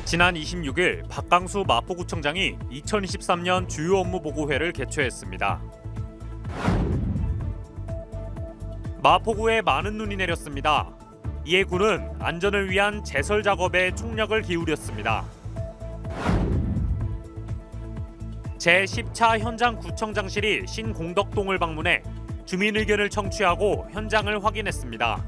지난 26일 박강수 마포구청장이 2023년 주요 업무 보고회를 개최했습니다. 마포구에 많은 눈이 내렸습니다. 이에 군은 안전을 위한 제설 작업에 총력을 기울였습니다. 제10차 현장 구청장실이 신공덕동을 방문해 주민 의견을 청취하고 현장을 확인했습니다.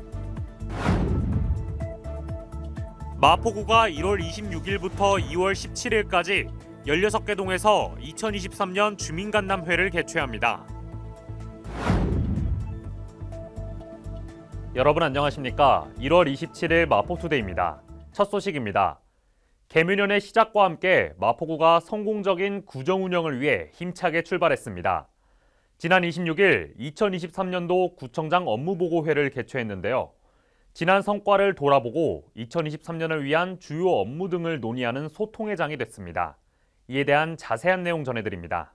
마포구가 1월 26일부터 2월 17일까지 16개 동에서 2023년 주민간담회를 개최합니다. 여러분 안녕하십니까? 1월 27일 마포투데이입니다. 첫 소식입니다. 개묘년의 시작과 함께 마포구가 성공적인 구정 운영을 위해 힘차게 출발했습니다. 지난 26일 2023년도 구청장 업무보고회를 개최했는데요. 지난 성과를 돌아보고 2023년을 위한 주요 업무 등을 논의하는 소통회장이 됐습니다. 이에 대한 자세한 내용 전해드립니다.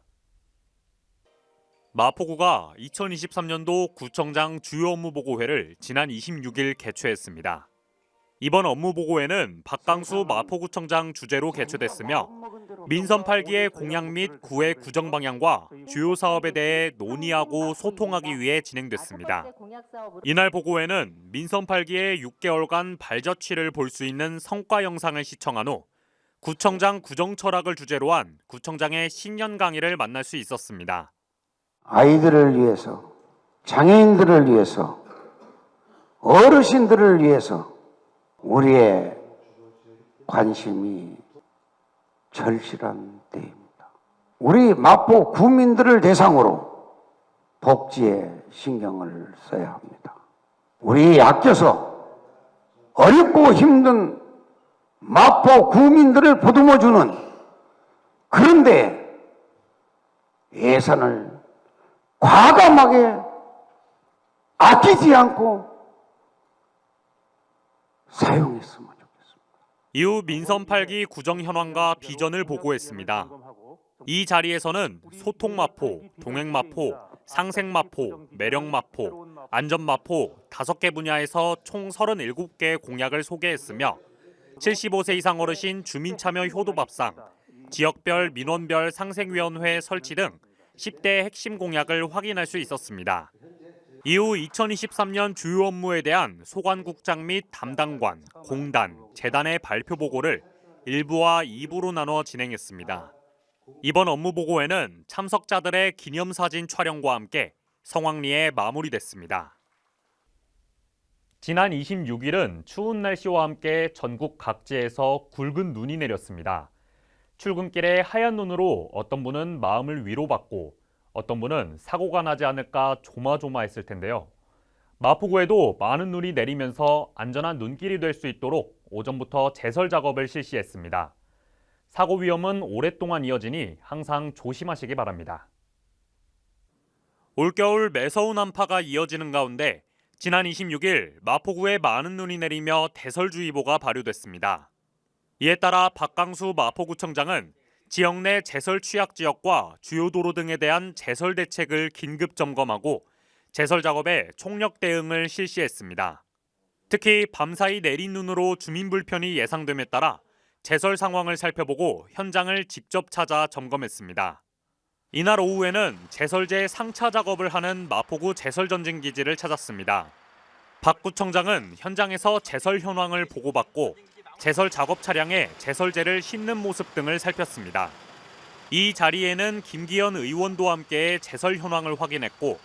마포구가 2023년도 구청장 주요 업무 보고회를 지난 26일 개최했습니다. 이번 업무 보고회는 박강수 마포구청장 주재로 개최됐으며 민선 8기의 공약 및 구의 구정 방향과 주요 사업에 대해 논의하고 소통하기 위해 진행됐습니다. 이날 보고회는 민선 8기의 6개월간 발자취를 볼 수 있는 성과 영상을 시청한 후 구청장 구정 철학을 주제로 한 구청장의 신년 강의를 만날 수 있었습니다. 아이들을 위해서, 장애인들을 위해서, 어르신들을 위해서 우리의 관심이 절실한 때입니다. 우리 마포 구민들을 대상으로 복지에 신경을 써야 합니다. 우리 아껴서 어렵고 힘든 마포 구민들을 보듬어주는 그런데 예산을 과감하게 아끼지 않고 사용했으면 좋겠습니다. 이후 민선 8기 구정 현황과 비전을 보고했습니다. 이 자리에서는 소통마포, 동행마포, 상생마포, 매력마포, 안전마포 5개 분야에서 총 37개의 공약을 소개했으며 75세 이상 어르신 주민참여 효도밥상, 지역별 민원별 상생위원회 설치 등 10대 핵심 공약을 확인할 수 있었습니다. 이후 2023년 주요 업무에 대한 소관국장 및 담당관, 공단, 재단의 발표 보고를 1부와 2부로 나눠 진행했습니다. 이번 업무 보고회는 참석자들의 기념사진 촬영과 함께 성황리에 마무리됐습니다. 지난 26일은 추운 날씨와 함께 전국 각지에서 굵은 눈이 내렸습니다. 출근길에 하얀 눈으로 어떤 분은 마음을 위로받고 어떤 분은 사고가 나지 않을까 조마조마했을 텐데요. 마포구에도 많은 눈이 내리면서 안전한 눈길이 될 수 있도록 오전부터 제설 작업을 실시했습니다. 사고 위험은 오랫동안 이어지니 항상 조심하시기 바랍니다. 올겨울 매서운 한파가 이어지는 가운데 지난 26일 마포구에 많은 눈이 내리며 대설주의보가 발효됐습니다. 이에 따라 박강수 마포구청장은 지역 내 제설 취약 지역과 주요 도로 등에 대한 제설 대책을 긴급 점검하고 제설 작업에 총력 대응을 실시했습니다. 특히 밤사이 내린 눈으로 주민 불편이 예상됨에 따라 제설 상황을 살펴보고 현장을 직접 찾아 점검했습니다. 이날 오후에는 제설제 상차 작업을 하는 마포구 제설전진기지를 찾았습니다. 박 구청장은 현장에서 제설 현황을 보고받고 제설 작업 차량에 제설제를 싣는 모습 등을 살폈습니다. 이 자리에는 김기현 의원도 함께 제설 현황을 확인했고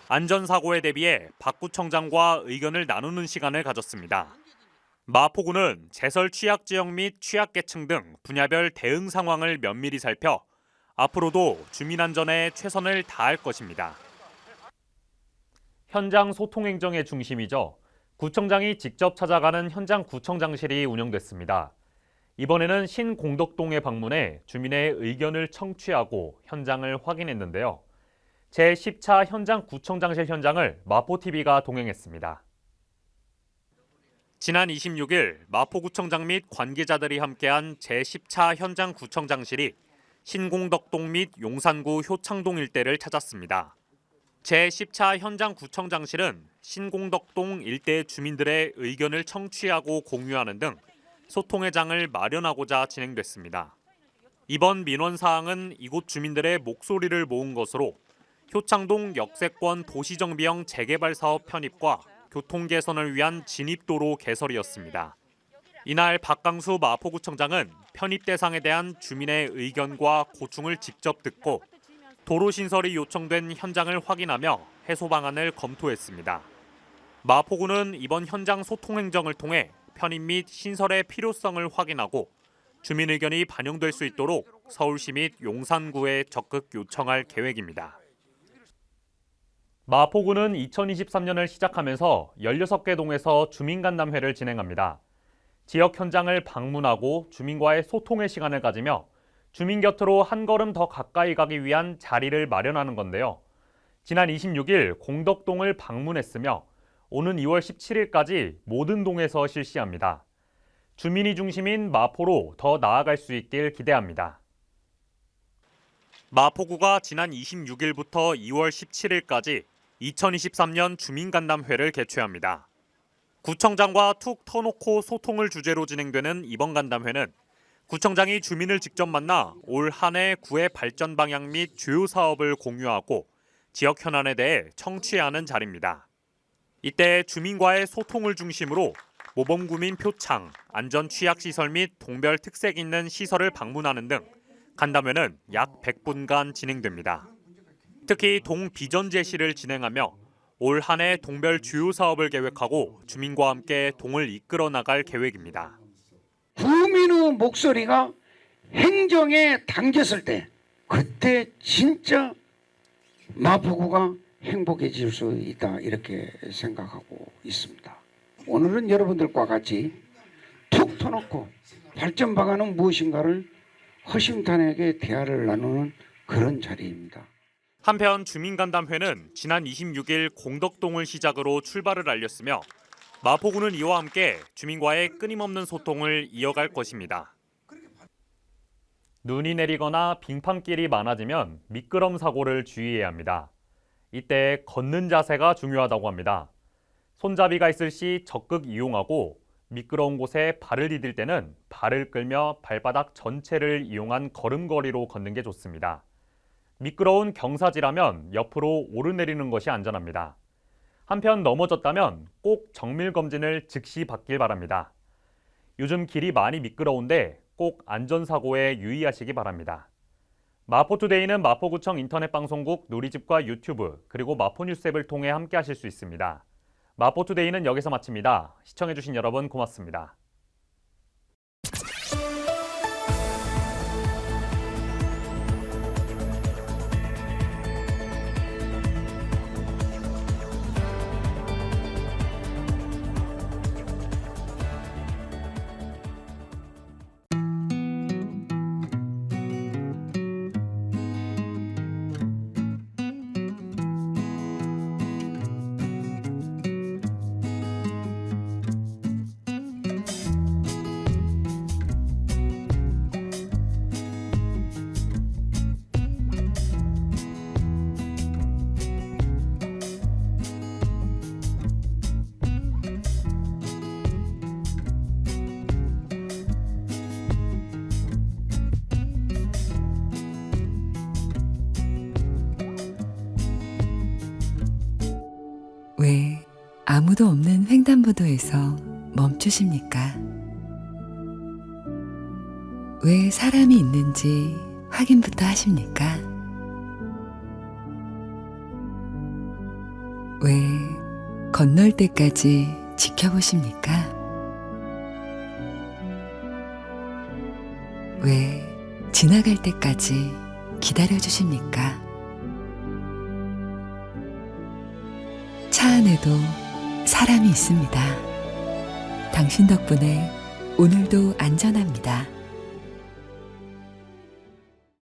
안전사고에 대비해 박 구청장과 의견을 나누는 시간을 가졌습니다. 마포구는 제설 취약지역 및 취약계층 등 분야별 대응 상황을 면밀히 살펴 앞으로도 주민 안전에 최선을 다할 것입니다. 현장 소통 행정의 중심이죠. 구청장이 직접 찾아가는 현장 구청장실이 운영됐습니다. 이번에는 신공덕동에 방문해 주민의 의견을 청취하고 현장을 확인했는데요. 제10차 현장 구청장실 현장을 마포TV가 동행했습니다. 지난 26일 마포구청장 및 관계자들이 함께한 제10차 현장 구청장실이 신공덕동 및 용산구 효창동 일대를 찾았습니다. 제10차 현장 구청장실은 신공덕동 일대 주민들의 의견을 청취하고 공유하는 등 소통의 장을 마련하고자 진행됐습니다. 이번 민원 사항은 이곳 주민들의 목소리를 모은 것으로 효창동 역세권 도시정비형 재개발 사업 편입과 교통 개선을 위한 진입도로 개설이었습니다. 이날 박강수 마포구청장은 편입 대상에 대한 주민의 의견과 고충을 직접 듣고 도로 신설이 요청된 현장을 확인하며 해소 방안을 검토했습니다. 마포구는 이번 현장 소통 행정을 통해 편입 및 신설의 필요성을 확인하고 주민 의견이 반영될 수 있도록 서울시 및 용산구에 적극 요청할 계획입니다. 마포구는 2023년을 시작하면서 16개 동에서 주민간담회를 진행합니다. 지역 현장을 방문하고 주민과의 소통의 시간을 가지며 주민 곁으로 한 걸음 더 가까이 가기 위한 자리를 마련하는 건데요. 지난 26일 공덕동을 방문했으며 오는 2월 17일까지 모든 동에서 실시합니다. 주민이 중심인 마포로 더 나아갈 수 있길 기대합니다. 마포구가 지난 26일부터 2월 17일까지 2023년 주민간담회를 개최합니다. 구청장과 툭 터놓고 소통을 주제로 진행되는 이번 간담회는 구청장이 주민을 직접 만나 올 한 해 구의 발전 방향 및 주요 사업을 공유하고 지역 현안에 대해 청취하는 자리입니다. 이때 주민과의 소통을 중심으로 모범구민 표창, 안전 취약시설 및 동별 특색 있는 시설을 방문하는 등 간담회는 약 100분간 진행됩니다. 특히 동 비전 제시를 진행하며 올 한 해 동별 주요 사업을 계획하고 주민과 함께 동을 이끌어 나갈 계획입니다. 구민의 목소리가 행정에 담겼을 때 그때 진짜 마포구가 행복해질 수 있다 이렇게 생각하고 있습니다. 오늘은 여러분들과 같이 툭 터놓고 발전 방안은 무엇인가를 허심탄회하게 대화를 나누는 그런 자리입니다. 한편 주민간담회는 지난 26일 공덕동을 시작으로 출발을 알렸으며 마포구는 이와 함께 주민과의 끊임없는 소통을 이어갈 것입니다. 눈이 내리거나 빙판길이 많아지면 미끄럼 사고를 주의해야 합니다. 이때 걷는 자세가 중요하다고 합니다. 손잡이가 있을 시 적극 이용하고 미끄러운 곳에 발을 디딜 때는 발을 끌며 발바닥 전체를 이용한 걸음걸이로 걷는 게 좋습니다. 미끄러운 경사지라면 옆으로 오르내리는 것이 안전합니다. 한편 넘어졌다면 꼭 정밀검진을 즉시 받길 바랍니다. 요즘 길이 많이 미끄러운데 꼭 안전사고에 유의하시기 바랍니다. 마포투데이는 마포구청 인터넷방송국 누리집과 유튜브 그리고 마포뉴스 앱을 통해 함께 하실 수 있습니다. 마포투데이는 여기서 마칩니다. 시청해주신 여러분 고맙습니다. 왜 아무도 없는 횡단보도에서 멈추십니까? 왜 사람이 있는지 확인부터 하십니까? 왜 건널 때까지 지켜보십니까? 왜 지나갈 때까지 기다려주십니까? 차 안에도 사람이 있습니다. 당신 덕분에 오늘도 안전합니다.